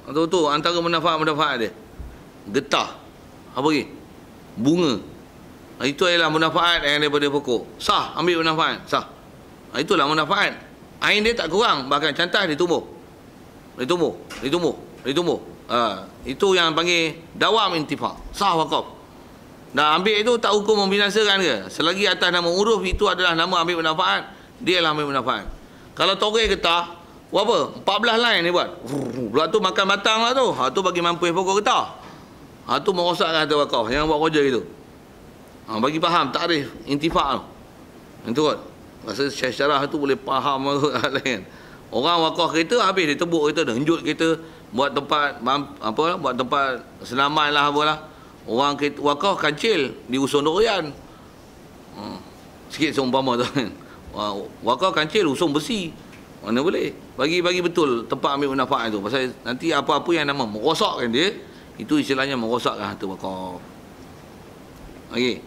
Tu antara manfaat-manfaat dia. Getah. Apa lagi? Bunga. Itu adalah manfaat yang daripada pokok. Sah ambil manfaat. Sah. Itulah manfaat. Ain dia tak kurang. Bahkan cantas dia tumbuh. Dia tumbuh. Itu yang panggil dawam intifak. Sah wakaf. Dah ambil itu tak hukum membinasakan ke? Selagi atas nama uruf itu adalah nama ambil manfaat, dia lah ambil manfaat. Kalau toreh getah, buat apa? 14 line dia buat. Pula tu makan batang lah tu. Tu bagi mampu pokok getah. Tu merosakkan harta wakaf yang buat kerja itu. Bagi faham takrif intifak tu. Itu kot. Rasa syarah tu boleh faham lain. Orang wakaf kereta habis dia tebuk kereta, henjut kereta, buat tempat buat tempat senaman lah apalah. Orang wakaf kancil di usun durian. Sikit seumpama tu. Wakaf kancil usun besi. Mana boleh? Bagi betul tempat ambil manfaat tu. Pasal nanti apa-apa yang nama merosakkan dia, itu istilahnya merosakkan harta wakaf. Okey.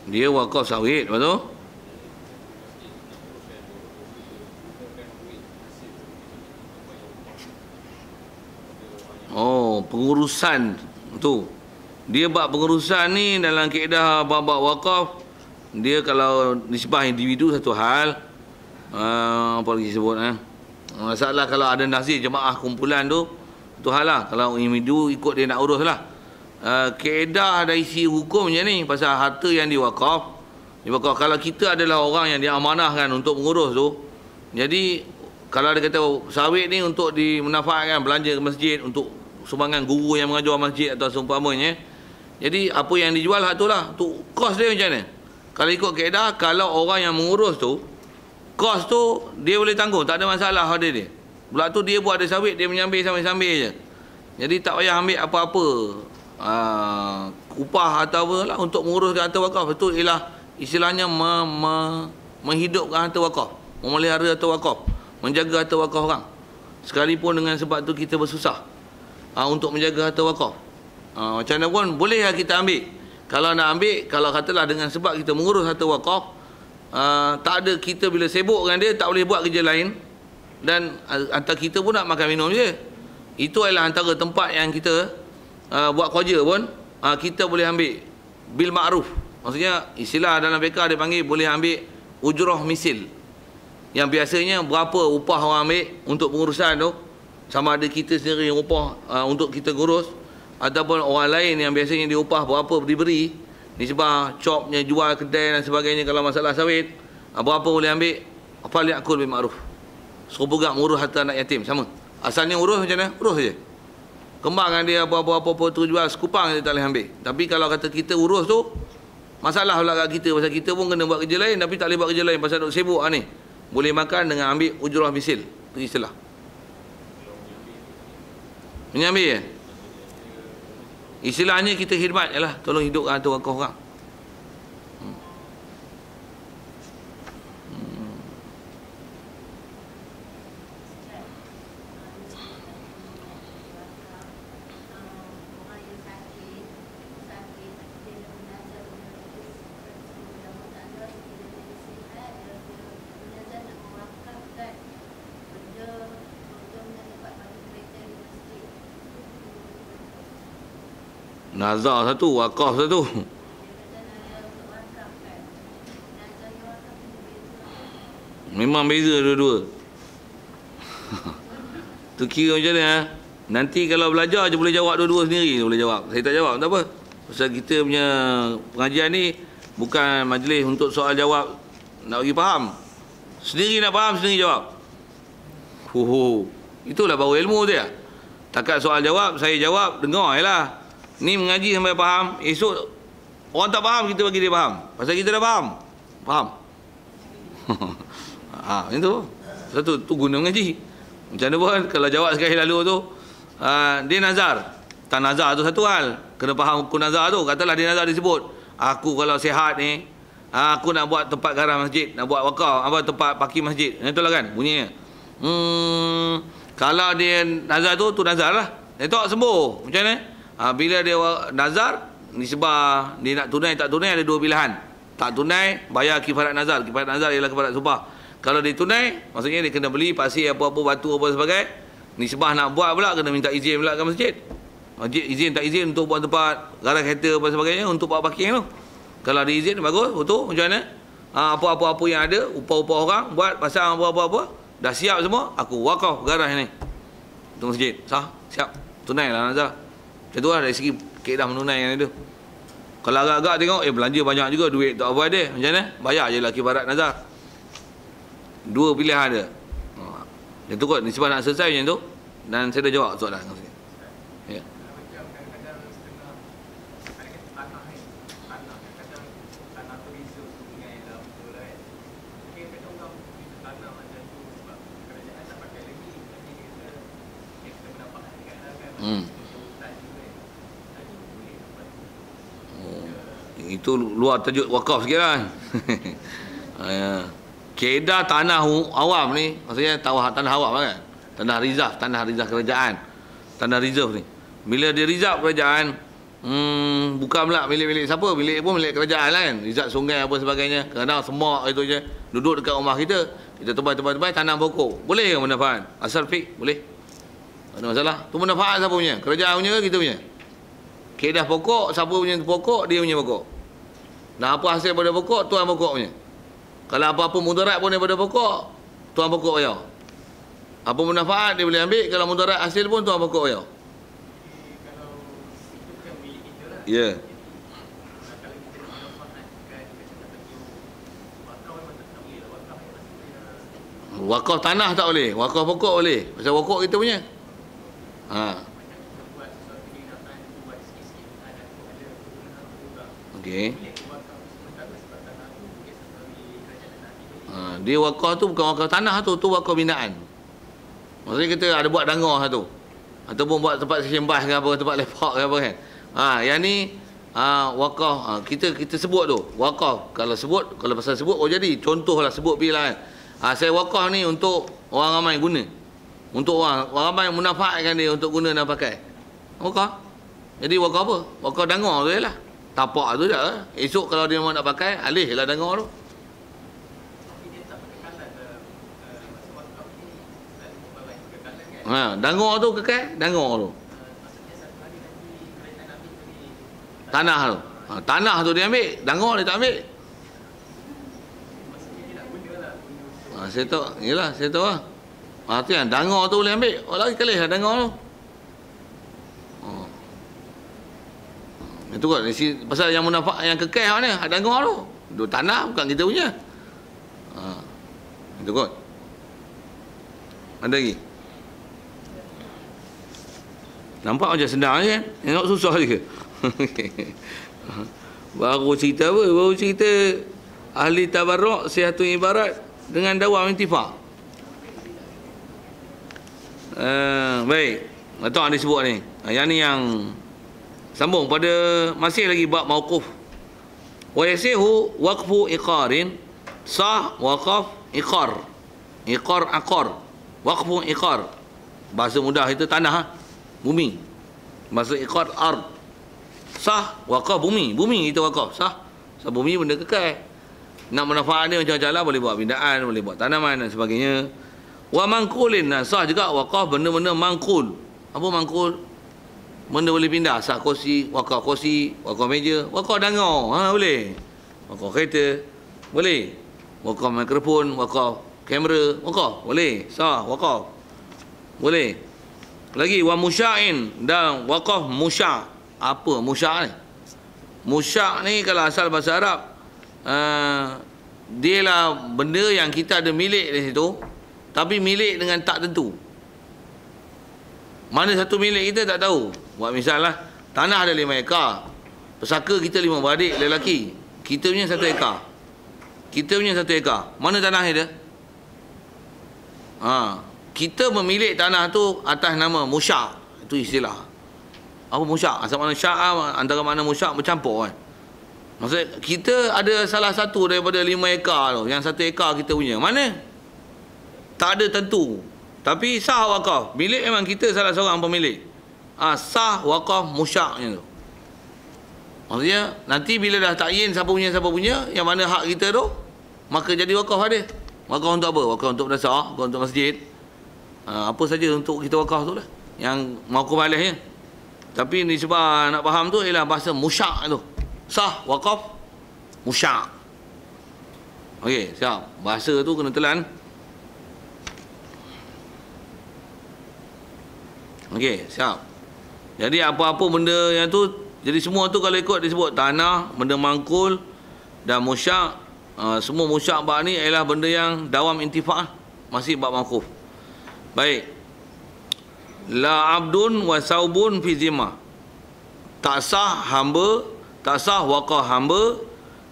Dia wakaf sawit, lepas tu pengurusan tu. Dia buat pengurusan ni dalam kaedah bab wakaf. Dia kalau nisbah individu satu hal. Apa lagi sebut masalah kalau ada nazir jemaah kumpulan tu, itu hal lah. Kalau individu ikut dia nak urus lah. Kaedah dari isi hukum macam ni pasal harta yang diwakaf. Kalau kita adalah orang yang diamanahkan untuk mengurus tu, jadi kalau dia kata sawit ni untuk dimanfaatkan belanja ke masjid, untuk sumbangan guru yang mengajar masjid atau seumpamanya, jadi apa yang dijual hak tu lah. Tu kos dia macam mana? Kalau ikut kaedah, kalau orang yang mengurus tu, kos tu dia boleh tanggung, tak ada masalah pada dia. Pula tu dia buat ada sawit, dia menyambil sambil-sambil je. Jadi tak payah ambil apa-apa upah atau apa lah untuk menguruskan harta wakaf. Itu ialah istilahnya menghidupkan harta wakaf, memelihara harta wakaf, menjaga harta wakaf orang. Sekalipun dengan sebab tu kita bersusah untuk menjaga harta wakaf. Macam mana pun boleh lah kita ambil. Kalau nak ambil, kalau katalah dengan sebab kita mengurus harta wakaf, tak ada kita bila sibuk dengan dia tak boleh buat kerja lain, dan antara kita pun nak makan minum je. Itu adalah antara tempat yang kita buat kerja pun kita boleh ambil bil ma'ruf. Maksudnya istilah dalam fiqh dia panggil boleh ambil ujrah misil, yang biasanya berapa upah orang ambil untuk pengurusan tu, sama ada kita sendiri yang upah untuk kita ngurus, ataupun orang lain yang biasanya dia upah berapa diberi nisbah copnya, jual kedai dan sebagainya. Kalau masalah sawit, berapa boleh ambil, fal ya'kul bil ma'ruf. Suruh pegang urus harta anak yatim sama. Asalnya urus macam mana? Urus je. Kembangkan dia apa-apa tu jual sekupang dia tak boleh ambil. Tapi kalau kata kita urus tu, masalah pula kat kita. Pasal kita pun kena buat kerja lain, tapi tak boleh buat kerja lain pasal duk sibuk ni. Boleh makan dengan ambil ujrah misil. Itu istilah. Menyambil ya? Istilahnya kita khidmat je lah. Tolong hidupkan harta wakaf orang. Nazar satu, wakaf satu. Memang beza dua-dua. Tu kira macam mana? Nanti kalau belajar je boleh jawab dua-dua sendiri. Boleh jawab. Saya tak jawab, tak apa. Pasal kita punya pengajian ni bukan majlis untuk soal jawab nak bagi faham. Sendiri nak faham, sendiri jawab. Itulah baru ilmu dia. Takat soal jawab, saya jawab, dengar je lah. Ni mengaji sampai faham. Esok orang tak faham, kita bagi dia faham. Pasal kita dah faham. Faham? Itu satu tu guna mengaji. Macam mana pun kalau jawab sekali lalu tu, dia nazar. Tak nazar tu satu hal. Kena faham hukum nazar tu. Katalah dia nazar disebut, aku kalau sihat ni, aku nak buat tempat garang masjid, nak buat wakaf, tempat parking masjid. Itulah kan bunyinya. Kalau dia nazar tu nazar lah. Dia tak sembuh. Macam mana? Bila dia nazar, nisbah dia nak tunai tak tunai ada dua pilihan. Tak tunai, bayar kifarat nazar. Kifarat nazar ialah kifarat sumpah. Kalau dia tunai, maksudnya dia kena beli pasir apa-apa, batu apa sebagainya. Nisbah nak buat pula, kena minta izin pula ke masjid. Masjid izin tak izin untuk buat tempat garaj kereta apa sebagainya, untuk buat parking tu. Kalau ada izin, bagus, betul, macam mana? Apa-apa yang ada, upah-upah orang, buat, pasang apa-apa, dah siap semua, aku wakaf garaj ni. Untuk masjid, sah, siap. Tunai lah nazar. Macam tu lah dari segi kaedah menunaikan itu. Kalau agak-agak tengok, belanja banyak juga, duit tak apa ada. Macam mana? Bayar je lah kifarat nazar. Dua pilihan ada. Macam tu kot, nisbah nak selesai macam tu. Dan saya dah jawab soalan. Ya. Itu luar tajuk wakaf sikit lah. Kaedah tanah awam ni, maksudnya tanah awam kan, tanah reserve kerajaan, tanah reserve ni, bila dia reserve kerajaan, bukan pula milik-milik siapa, milik pun milik kerajaan lah kan, reserve sungai apa sebagainya. Kadang semak itu je, duduk dekat rumah kita tebai tanam pokok, boleh ke manfaat? Asal fik boleh, tak ada masalah. Tu manfaat siapa punya? Kerajaan punya ke kita punya? Kaedah pokok, siapa punya pokok, dia punya pokok. Nah, apa hasil daripada pokok, tuan pokok punya. Kalau apa-apa mudarat pun daripada pokok, tuan pokok bayar. Apa manfaat dia boleh ambil, kalau mudarat hasil pun tuan pokok bayar. Ya. Wakaf tanah tak boleh, wakaf pokok boleh. Pasal pokok kita punya. Okey. Dia wakaf tu bukan wakaf tanah tu wakaf binaan. Maksudnya kita ada buat dangor satu. Ataupun buat tempat sembah ke apa, tempat lepak ke apa kan. Yang ni wakaf kita sebut tu. Wakaf kalau pasal sebut jadi contohlah sebut bila kan. Saya wakaf ni untuk orang ramai guna. Untuk orang ramai manfaatkan dia untuk guna dan pakai. Wakaf. Jadi wakaf apa? Wakaf dangor tu jelah. Tapak tu je. Esok kalau dia nak pakai, alihlah dangor tu. Dangor tu kekal, dangor tu. Tanah tu. Tanah tu dia ambil, dangor dia tak ambil. Saya tahu, yalah, saya tahu lah. Tu yang dangor tu boleh ambil. Lagi kali lah dangor tu. Itu kot, pasal yang munafak, yang kekal mana? Dangor tu. Tanah bukan kita punya. Itu kot. Ada lagi? Nampak macam senang je kan? Tengok susah je. Baru cerita apa? Baru cerita ahli tabarruk sihatun ibarat dengan dawam intifak. Baik. Atau ada sebut ni. Yang ni yang sambung pada masih lagi bab mauquf. Wa yasihu waqfu iqarin, sah waqaf iqar. Iqar aqar. Waqfu iqar. Bahasa mudah itu tanah, bumi. Bahasa iqar ard. Sah waqaf bumi. Bumi itu waqaf. Sah. Sah bumi benda kekal. Nak manfaat dia macam-macam lah, boleh buat bindaan, boleh buat tanaman dan sebagainya. Wa manqulin, sah juga waqaf benda-benda manqul. Apa manqul? Benda boleh pindah. Sah kursi, wakaf meja, wakaf dangor, boleh. Wakaf kereta, boleh. Wakaf mikrofon, wakaf kamera, wakaf, boleh. Sah, wakaf, boleh. Lagi, wa musya'in, dan wakaf musya'. Apa musya' ni? Musya' ni kalau asal bahasa Arab, dia lah benda yang kita ada milik di situ, tapi milik dengan tak tentu. Mana satu milik kita tak tahu. Buat misal lah, tanah ada 5 ekar, pesaka kita 5 beradik lelaki, kita punya 1 ekar, kita punya 1 ekar. Mana tanah dia? Kita memilih tanah tu atas nama musya'. Itu istilah. Apa musya'? Asal mana sya', antara mana musya' bercampur kan. Maksudnya kita ada salah satu daripada 5 ekar tu, yang 1 ekar kita punya. Mana? Tak ada tentu. Tapi sah wakaf. Milik memang kita salah seorang pemilik. Sah wakaf musyaknya tu. Maksudnya nanti bila dah takyin siapa punya, yang mana hak kita tu, maka jadi wakaf ada. Wakaf untuk apa? Wakaf untuk madrasah, wakaf untuk masjid. Apa saja untuk kita wakaf tu lah. Yang mauquf alaihnya. Tapi ni sebab nak faham tu ialah bahasa musyak tu. Sah wakaf musyak. Okey, siap. Bahasa tu kena telan. Okey, siap. Jadi apa-apa benda yang tu, jadi semua tu kalau ikut disebut tanah, benda mangkul dan musyak. Semua musyak bab ni ialah benda yang dawam intifah, masih bab mauquf. Baik. La abdun wa saubun fi zimmah. Tak sah hamba, tak sah wakaf hamba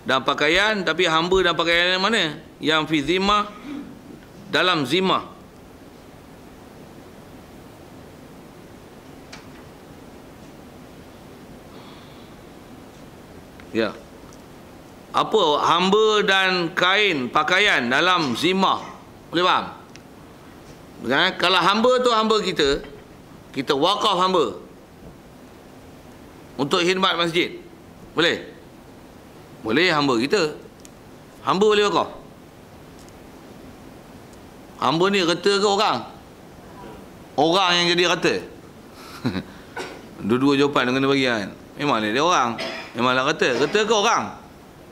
dan pakaian, tapi hamba dan pakaian yang mana? Yang fi zimmah, dalam zimmah. Ya. Apa hamba dan kain pakaian dalam zimmah? Boleh faham? Kalau hamba tu hamba kita, kita wakaf hamba untuk khidmat masjid. Boleh? Boleh hamba kita. Hamba boleh wakaf. Hamba ni reta ke orang? Orang yang jadi reta. Dua-dua jawapan kena bagi kan. Memanglah dia orang. Memanglah reta. Reta ke orang?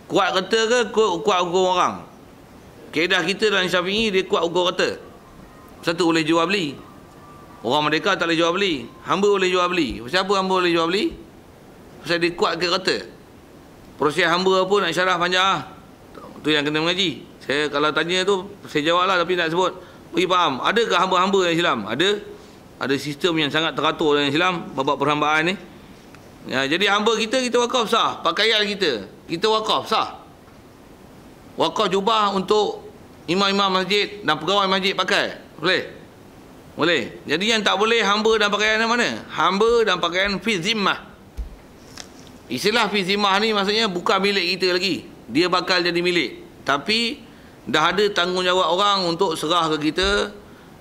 Kuat reta ke kuat ukur orang? Kaedah kita dalam Syafi'i dia kuat ukur reta. Satu boleh jual beli. Orang Merdeka tak boleh jual beli. Hamba boleh jual beli. Pasal apa hamba boleh jual beli? Pasal dia kuat ke reta. Proses hamba pun nak syarah panjang lah. Tu yang kena mengaji. Saya kalau tanya tu saya jawab lah, tapi nak sebut bagi faham. Adakah hamba-hamba dalam Islam? Ada sistem yang sangat teratur dalam Islam babak perhambaan ni. Ya, jadi hamba kita wakaf sah. Pakaian kita wakaf sah. Wakaf jubah untuk imam-imam masjid dan pegawai masjid pakai. Boleh? Boleh. Jadi yang tak boleh hamba dan pakaian yang mana? Hamba dan pakaian fi zimmah. Istilah fi zimmah ni maksudnya bukan milik kita lagi. Dia bakal jadi milik. Tapi dah ada tanggungjawab orang untuk serah ke kita,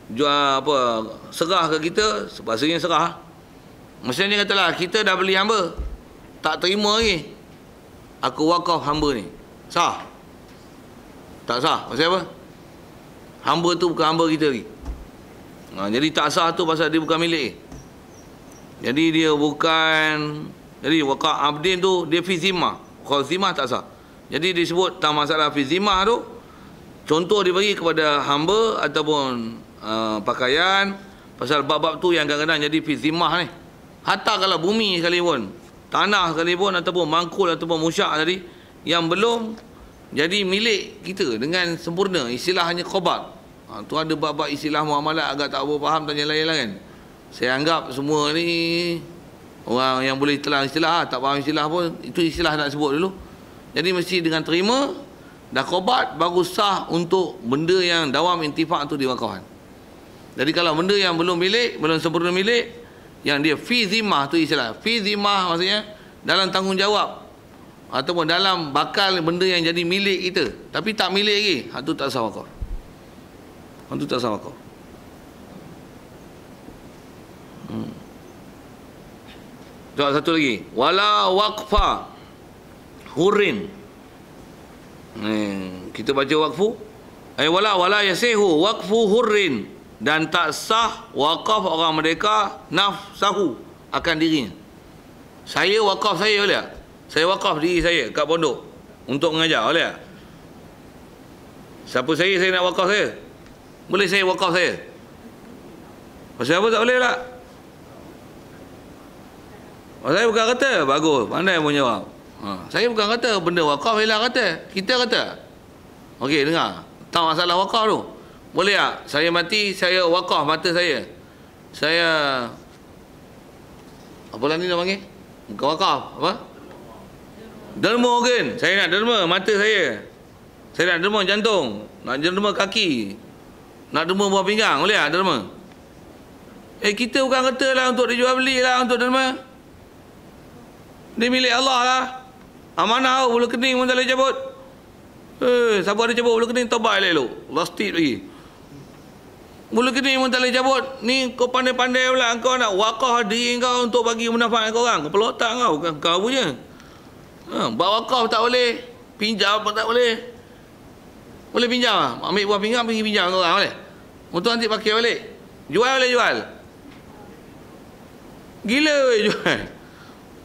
jual apa, serah ke kita, bahasanya serah. Maksudnya katalah kita dah beli hamba, tak terima lagi, aku wakaf hamba ni, sah? Tak sah. Pasal apa? Hamba tu bukan hamba kita lagi. Jadi tak sah tu pasal dia bukan milik. Jadi dia bukan, jadi wakaf abdin tu dia fi zimmah. Wakaf zimmah tak sah. Jadi disebut tak masalah fi zimmah tu. Contoh dia bagi kepada hamba ataupun pakaian. Pasal bab-bab tu yang kadang-kadang jadi fi zimmah ni. Hatta kalau bumi sekalipun, tanah sekalipun, ataupun mangkul ataupun musyak tadi, yang belum jadi milik kita dengan sempurna, istilahnya qabat. Tu ada bab-bab istilah muamalat agak tak apa faham, tanya lain lah kan. Saya anggap semua ni orang yang boleh telan istilah, tak faham istilah pun, itu istilah nak sebut dulu. Jadi mesti dengan terima dah qabat baru sah untuk benda yang dawam intifak tu diwakafkan. Jadi kalau benda yang belum milik, belum sempurna milik, yang dia fi zimmah tu istilah. Fi zimmah maksudnya dalam tanggungjawab ataupun dalam bakal benda yang jadi milik kita, tapi tak milik lagi, hak tu tak sah wakaf. Hak tu tak sah wakaf. Jawab satu lagi. Wala waqfa hurrin. Kita baca waqfu. Wala yasihu waqfu hurrin. Dan tak sah wakaf orang merdeka nafsahu, akan dirinya. Saya wakaf saya boleh tak? Saya wakaf diri saya kat pondok untuk mengajar, boleh tak? Siapa saya nak wakaf saya? Boleh saya wakaf saya? Pasal apa tak boleh tak? Saya bukan kata. Bagus, pandai pun jawab. Saya bukan kata benda wakaf ialah kata. Kita kata. Okey, dengar. Tak masalah wakaf tu. Boleh tak? Saya mati, saya wakaf mata saya. Saya apa lah ni nak panggil? Bukan wakaf, apa? Derma organ. Saya nak derma mata saya. Saya nak derma jantung, nak derma kaki, nak derma buah pinggang. Boleh tak derma? Kita bukan kata lah untuk dijual beli lah untuk derma. Dia milik Allah lah. Amanah bulu kening pun tak boleh cabut. Siapa ada cabut bulu kening, tobat elok. Last tip lagi. Bulu kini pun tak boleh cabut. Ni kau pandai-pandai pula kau nak wakaf diri kau untuk bagi manfaat kau orang. Kepala otak kau, bukan kau punya. Buat wakaf tak boleh. Pinjam pun tak boleh. Boleh pinjam lah. Ambil buah pinggang pergi pinjam kau orang boleh. Untuk nanti pakai balik. Jual boleh jual. Gila weh jual.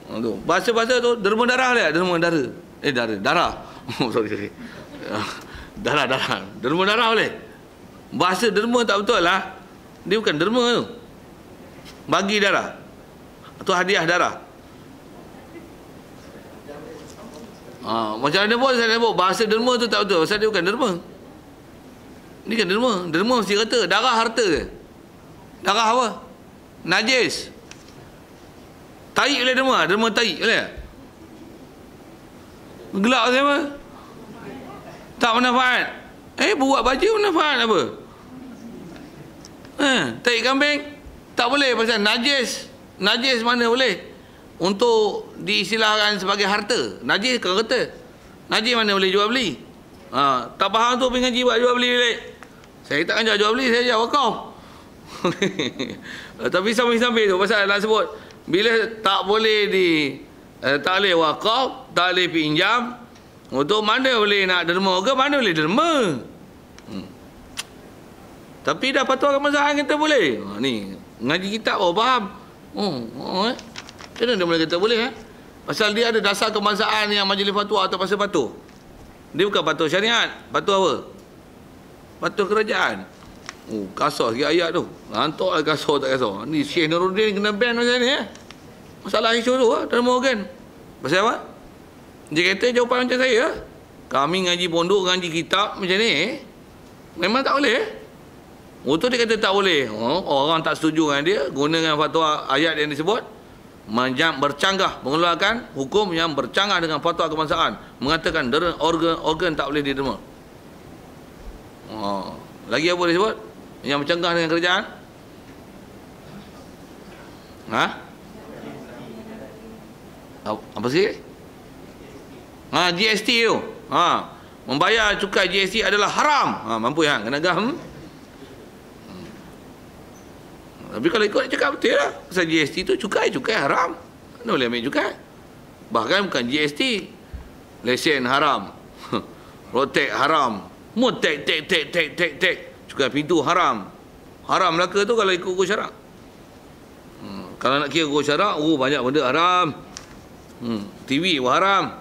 Tu. Bahasa-bahasa tu derma darah boleh tak? Derma darah. Darah. Sorry. Darah. Derma darah boleh? Bahasa derma tak betul lah. Dia bukan derma tu. Bagi darah. Atau hadiah darah. Macam mana pun saya sebut bahasa derma tu tak betul. Pasal dia bukan derma. Ni kan derma. Derma mesti kata darah harta ke? Darah apa? Najis. Tarik boleh derma? Derma tarik boleh tak? Gelak siapa? Tak manfaat. Buat baju manfaat apa? Tarik kambing tak boleh pasal najis. Najis mana boleh untuk diistilahkan sebagai harta. Najis kau kata. Najis mana boleh jual beli. Tak faham tu pergi ngaji buat jual beli balik. Saya tak ajar jual beli, saya ajar wakaf. Tapi sambil-sambil tu pasal nak sebut bila tak boleh tak boleh wakaf, tak boleh pinjam, untuk mana boleh nak derma ke, mana boleh derma. Tapi dah fatwa mazhab kita boleh. Ni ngaji kitab faham. Macam mana dia boleh kata boleh Pasal dia ada dasar kemazhaban yang majlis fatwa atau pasal fatwa. Dia bukan fatwa syariat. Fatwa apa? Fatwa kerajaan. Kasar sikit ayat tu. Hantar kasar tak kasar. Ni Syekh Nuruddin kena ban macam ni Masalah isu tu derma organ. Pasal apa? Dia kata jawapan macam saya. Kami ngaji pondok, ngaji kitab macam ni. Memang tak boleh. Untuk dia kata tak boleh. Orang tak setuju dengan dia, gunakan fatwa ayat yang disebut, bercanggah, mengeluarkan hukum yang bercanggah dengan fatwa kebangsaan, mengatakan organ tak boleh diderma. Lagi apa dia sebut? Yang bercanggah dengan kerajaan? Apa sih? GST tu. Membayar cukai GST adalah haram. Mampu yang kena gam. Tapi kalau ikut cakap betul lah. Pasal GST tu cukai haram. Mana boleh ambil cukai? Bahkan bukan GST. Lesen haram. Rotek haram. Mutek, tek. Cukai pintu haram. Haram Melaka tu kalau ikut syarak. Kalau nak kira syarak, banyak benda haram. TV pun haram.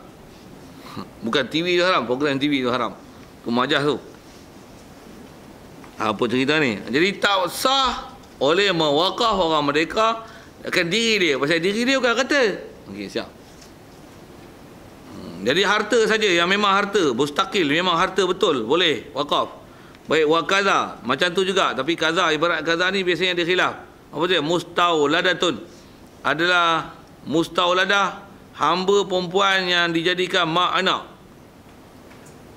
Bukan TV tu haram, program TV tu haram. Tu majah tu. Apa cerita ni? Jadi tak sah oleh mewakaf orang merdeka akan diri dia. Pasal diri dia bukan kata. Okey, siap. Jadi harta saja yang memang harta, mustaqil, memang harta betul, boleh wakaf. Baik wakaza, macam tu juga. Tapi kaza, ibarat kaza ni biasanya ada khilaf. Apa dia? Mustauladatun. Adalah mustauladah, hamba perempuan yang dijadikan mak anak.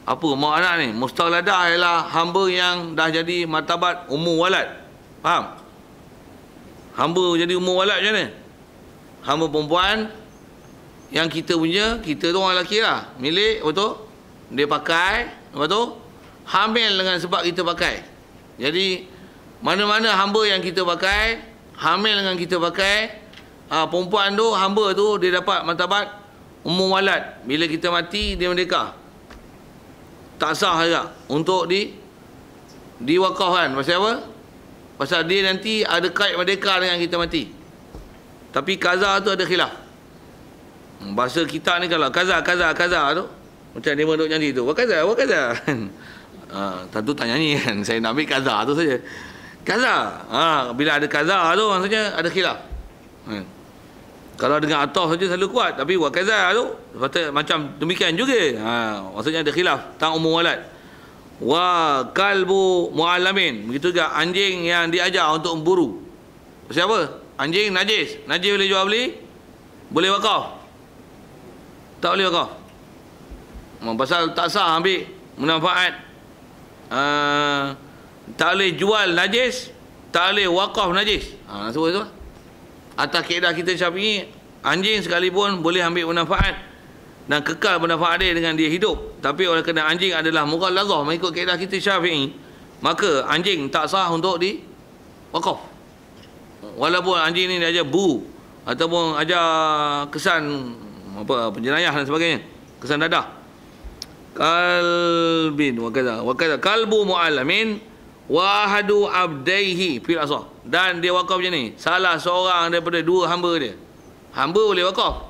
Apa mak anak ni? Mustauladah ialah hamba yang dah jadi martabat ummu walad. Faham? Hamba jadi ummu walad macam mana? Hamba perempuan yang kita punya, kita tu orang lelaki lah, milik, betul? Dia pakai, betul? Hamil dengan sebab kita pakai. Jadi mana-mana hamba yang kita pakai, hamil dengan kita pakai, perempuan tu, hamba tu, dia dapat martabat ummu walad. Bila kita mati, dia merdeka. Tak sah juga untuk diwakafkan. Pasal apa? Pasal dia nanti ada kait merdeka dengan kita mati. Tapi kaza tu ada khilaf. Bahasa kita ni kalau kaza tu, macam dia duduk nyanyi tu, wakaza. Tentu tak nyanyi kan. Saya nak ambil kaza tu saja. Kaza. Bila ada kaza tu maksudnya ada khilaf. Kalau dengan atau saja selalu kuat, tapi wakaza tu macam demikian juga. Maksudnya ada khilaf tentang umum walad. Wa kalbu mu'allamin. Begitu juga anjing yang diajar untuk memburu. Siapa? Anjing najis. Najis boleh jual beli? Boleh wakaf? Tak boleh wakaf. Pasal tak sah ambil manfaat. Tak boleh jual najis, tak boleh wakaf najis. Sebut tu. Atas kaedah kita Syafi'i, anjing sekalipun boleh ambil manfaat dan kekal manfaat dia dengan dia hidup. Tapi oleh kerana anjing adalah mughallazah, mengikut kaedah kita Syafi'i, maka anjing tak sah untuk di wakaf. Walaupun anjing ni dia ajar bu ataupun ajar kesan apa penjenayah dan sebagainya, kesan dadah. Kalbin wa kadza kalbu muallamin wa ahadu abdaihi fil asah. Dan dia wakaf macam ni, salah seorang daripada dua hamba dia. Hamba boleh wakaf,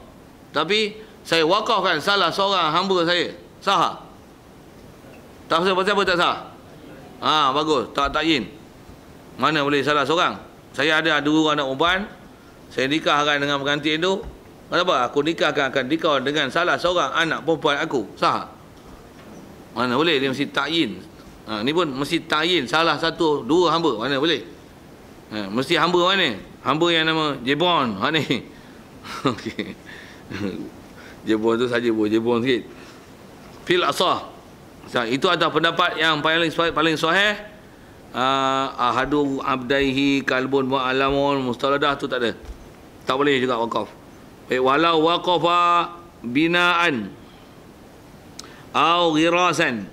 tapi saya wakafkan salah seorang hamba saya, sah tak? Pasal apa tak sah? Bagus, tak takyin. Mana boleh salah seorang? Saya ada dua anak perempuan, saya nikahkan dengan pengantin tu. Kenapa? Aku nikahkan akan nikah dengan salah seorang anak perempuan aku, sah? Mana boleh, dia mesti takyin. Ni pun mesti takyin salah satu dua hamba, mana boleh. Mesti hamba mana? Hamba yang nama Jebon, ni. Okey. Jebon tu saja boleh Jebon sikit. Fil asah. Itu adalah pendapat yang paling sahih. Ahadu abdaihi kalbun mu'alamun mustaladah tu tak ada. Tak boleh juga wakaf. Walau waqafa binaan au ghirasan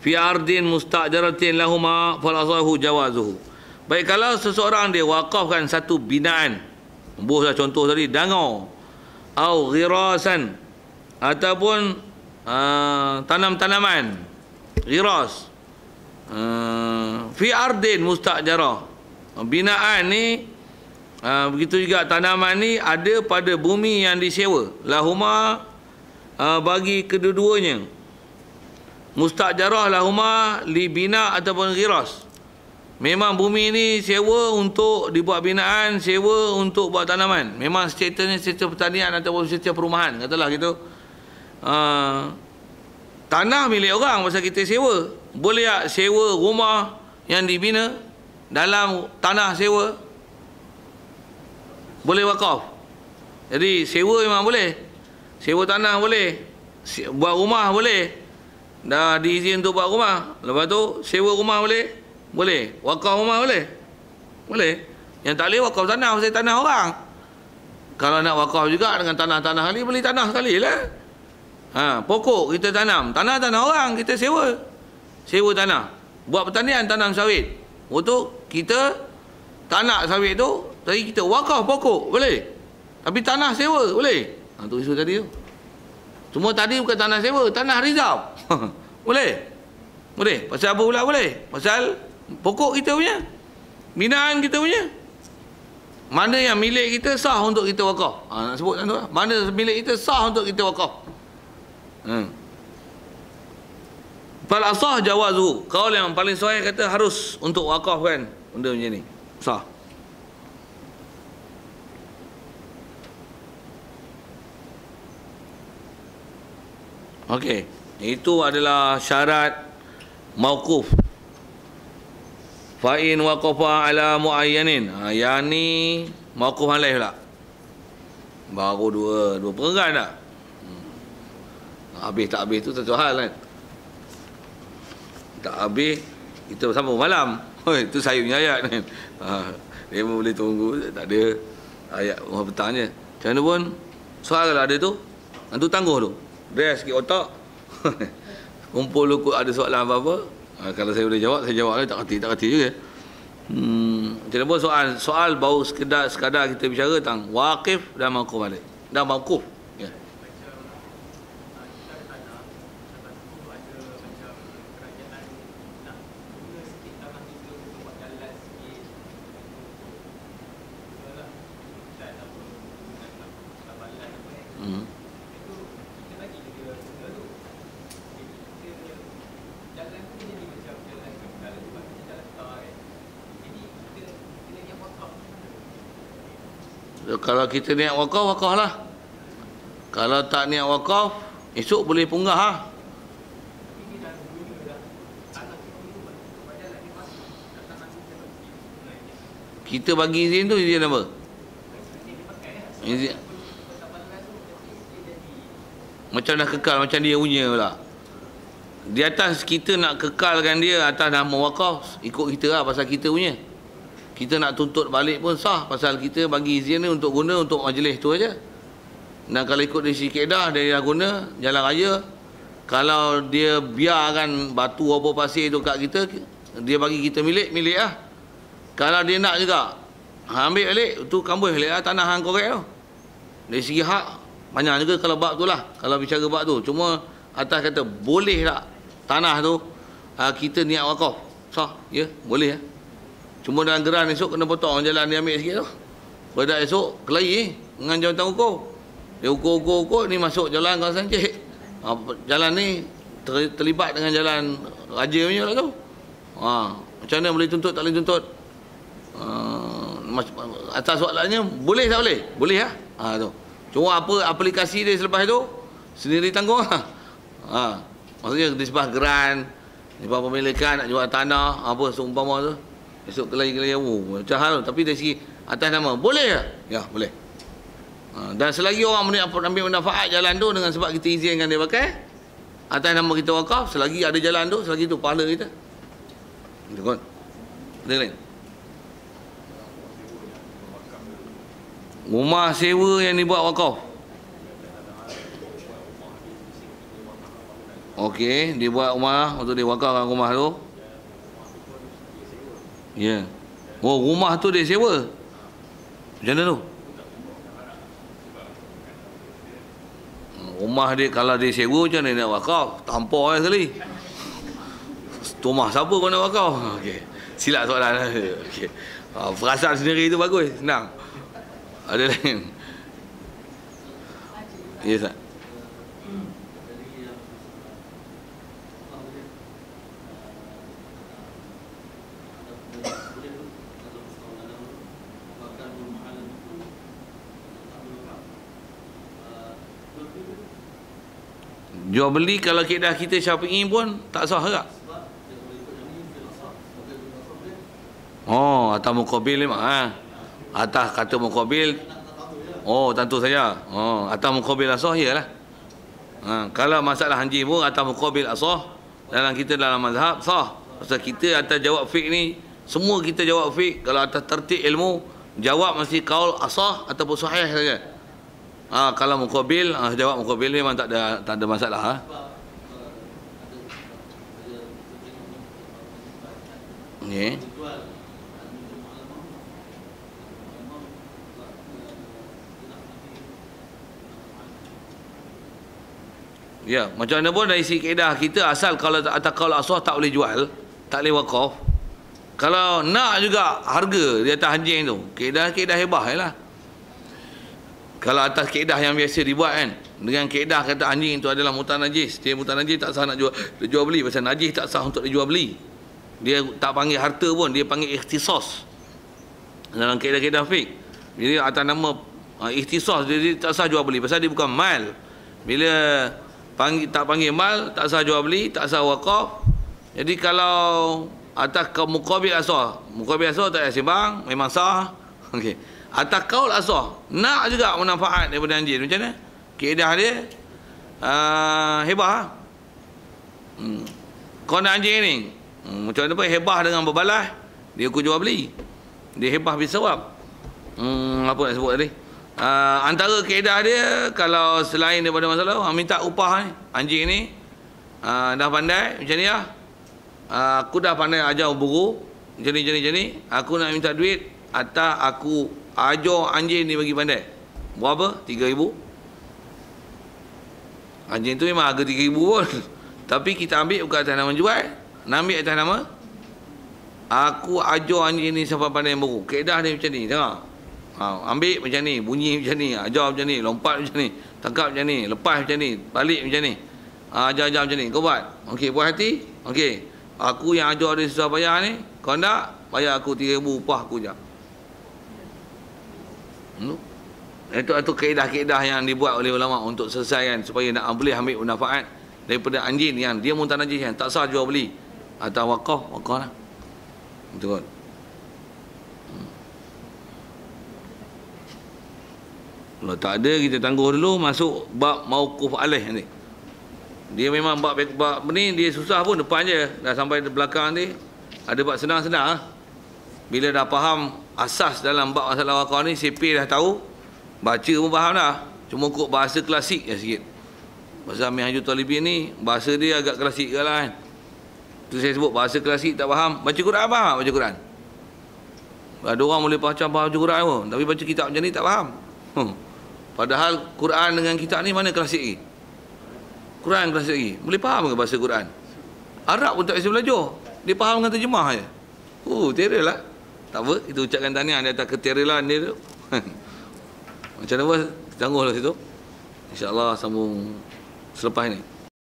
fi ardin mustajaratin lahuma falasahu jawazuhu. Baik, kalau seseorang dia wakafkan satu binaan, buhlah contoh tadi dangau, au ghirasan ataupun tanam-tanaman, ghiras, fi ardin mustajarah. Binaan ni begitu juga tanaman ni ada pada bumi yang disewa, lahuma bagi kedua-duanya. Mustajarah lahuma li bina ataupun ghiras. Memang bumi ni sewa untuk dibuat binaan, sewa untuk buat tanaman. Memang statusnya status pertanian ataupun status perumahan, katalah gitu. Tanah milik orang pasal kita sewa. Boleh tak sewa rumah yang dibina dalam tanah sewa? Boleh wakaf. Jadi sewa memang boleh. Sewa tanah boleh. Buat rumah boleh. Dah diizin untuk buat rumah. Lepas tu sewa rumah boleh? Boleh. Wakaf rumah boleh? Boleh. Yang tak boleh wakaf tanah, pasal tanah orang. Kalau nak wakaf juga dengan tanah-tanah kali, beli tanah sekali lah. Pokok kita tanam, tanah-tanah orang kita sewa. Sewa tanah. Buat pertanian, tanam sawit. Untuk kita tak nak sawit tu, tadi kita wakaf pokok, boleh. Tapi tanah sewa, boleh. Tu isu tadi tu. Semua tadi bukan tanah sewa, tanah rizab. Boleh? Boleh. Pasal apa pula boleh? Pasal pokok kita punya, binaan kita punya. Mana yang milik kita sah untuk kita wakaf. Nak sebut tu. Mana milik kita sah untuk kita wakaf. Fal asah jawazu. Kaul yang paling sahih kata harus untuk wakaf kan benda macam ni. Sah. Okey, itu adalah syarat mauquf. Fa in waqafa ala muayyanin. Yang ni mauquf alaih pula. Baru dua perangan dah. Habis tak habis tu satu hal kan. Tak habis kita bersama malam. Itu saya punya ayat kan. Dia pun boleh tunggu, tak ada ayat rumah petangnya. Macam mana pun soal kalau ada tu, nanti tangguh tu. Rest sikit otak. Kumpul lukut ada soalan apa-apa. Kalau saya boleh jawab, saya jawab. Tak kerti juga. Macam mana pun soal baru sekadar kita bicara tentang waqif dan mauquf balik. Dan mauquf. Ya. Kalau kita niat wakaf, wakaf lah. Kalau tak niat wakaf, esok boleh punggah lah. Kita bagi izin tu izin apa? Izin. Macam dah kekal, macam dia punya pula. Di atas kita nak kekalkan dia atas nama wakaf, ikut kita lah pasal kita punya. Kita nak tuntut balik pun sah pasal kita bagi izin ni untuk guna untuk majlis tu aja. Dan kalau ikut dari si kaedah dia dah guna jalan raya, kalau dia biarkan batu apa pasir tu kat kita, dia bagi kita milik lah. Kalau dia nak juga, ambil balik, tu kampung balik lah tanah hang korek tu. Dari segi hak, banyak juga kalau bab tu lah. Kalau bicara bab tu. Cuma atas kata, boleh tak tanah tu kita niat wakaf? Sah? Ya? Boleh ya? Cuma dalam geran esok kena potong jalan dia ambil sikit tu. Pada esok, kelahi dengan jawatan ukur. Dia ukur, ni masuk jalan kawasan Cik. Jalan ni terlibat dengan jalan raja punya lah tu. Macam mana boleh tuntut, tak boleh tuntut? Atas soalannya, boleh tak boleh? Boleh lah. Tu. Cuma apa aplikasi dia selepas tu, sendiri tanggung lah. Maksudnya di sebelah geran, di sebelah pemilikan, nak jual tanah, apa seumpama tu. Esok kelahi macam hal tu. Tapi dari segi atas nama, boleh tak? Ya, boleh. Dan selagi orang ambil manfaat jalan tu dengan sebab kita izinkan dia pakai atas nama kita wakaf, selagi ada jalan tu, selagi tu pahala kita. Itu kan. Ada lain. Rumah sewa yang dibuat wakaf. Okey, dia buat rumah untuk dia wakafkan rumah tu. Ya. Oh, rumah tu dia sewa. Macam mana tu? Rumah dia kalau dia sewa macam mana nak wakaf? Tampar sekali. Rumah siapa kau nak wakaf? Okey. Silap soalan. Okey. Perasan sendiri tu bagus, senang. Ada lain? Ya, Ustaz. Jual beli kalau kaedah kita Syafi'i pun tak sah tak? Oh, atas muqabil memang atas kata muqabil. Oh, tentu saja. Oh, atas muqabil asah iyalah. Kalau masalah anjing pun atas muqabil asah dalam kita dalam mazhab sah. Pasal kita atas jawab fiqh ni semua kita jawab fiqh kalau atas tertib ilmu jawab mesti qaul asah ataupun sahih saja. Kalau muqabil, jawab muqabil memang tak ada masalah. Okay. Ya, macam mana pun dari segi kaedah kita asal kalau atas qaul asah tak boleh jual, tak boleh wakaf. Kalau nak juga harga di atas anjing tu, kaedah hebah jelah. Kalau atas kaedah yang biasa dibuat kan, dengan kaedah kata anjing itu adalah mutan najis, dia mutan najis tak sah nak jual beli. Pasal najis tak sah untuk dijual beli. Dia tak panggil harta pun, dia panggil ikhtisas dalam kaedah-kaedah fiqh. Bila atas nama ikhtisas, dia tak sah jual beli pasal dia bukan mal. Bila tak panggil mal, tak sah jual beli, tak sah wakaf. Jadi kalau atas muqabil asah tak payah sembang, memang sah. Okey. Atas qaul asah nak juga manfaat daripada anjing, macam mana? Kaedah dia hebah. Kau nak anjing ni macam mana pun hebah dengan berbalas, dia aku jual beli, dia hebah bisawab. Apa nak sebut tadi, antara kaedah dia kalau selain daripada masalah minta upah ni, anjing ni dah pandai macam ni lah, aku dah pandai ajar buru macam ni, aku nak minta duit atas aku ajar anjing ni bagi pandai. Berapa? 3,000. Anjing tu memang harga 3,000 pun. Tapi kita ambil bukan atas nama jual, nak ambil atas nama aku ajar anjing ni sampai pandai baru. Kaedah dia macam ni, tengok. Ambil macam ni, bunyi macam ni, ajar macam ni, lompat macam ni, tangkap macam ni, lepas macam ni, balik macam ni, ajar macam ni. Kau buat? Okey, puas hati? Okey, aku yang ajar dia susah bayar ni, kau nak bayar aku 3,000 upah aku je. Itu kaedah-kaedah yang dibuat oleh ulama untuk selesaikan supaya nak boleh ambil manfaat daripada anjing yang dia muntah najis yang tak sah jual beli atau wakaf lah. Betul. Kalau tak ada, kita tangguh dulu masuk bab mauquf alaih ni. Dia memang bab ni dia susah pun depan je, dah sampai di belakang ni ada bab senang-senang. Bila dah faham asas dalam bab masalah wakaf ni, CP dah tahu, baca pun faham dah. Cuma kok bahasa klasik je sikit. Bahasa Minhajul Talibin ni bahasa dia agak klasik ke lah kan. Tu saya sebut bahasa klasik tak faham. Baca Quran faham, baca Quran. Ada orang boleh baca Quran pun, tapi baca kitab macam ni tak faham. Padahal Quran dengan kitab ni mana klasik lagi? Quran klasik lagi. Boleh faham ke bahasa Quran? Arab pun tak biasa belajar. Dia faham dengan terjemah je. Terror lah. Tak apa, kita ucapkan tahniah di atas keterelan dia tu. Macam mana, tangguhlah situ. InsyaAllah sambung selepas ini.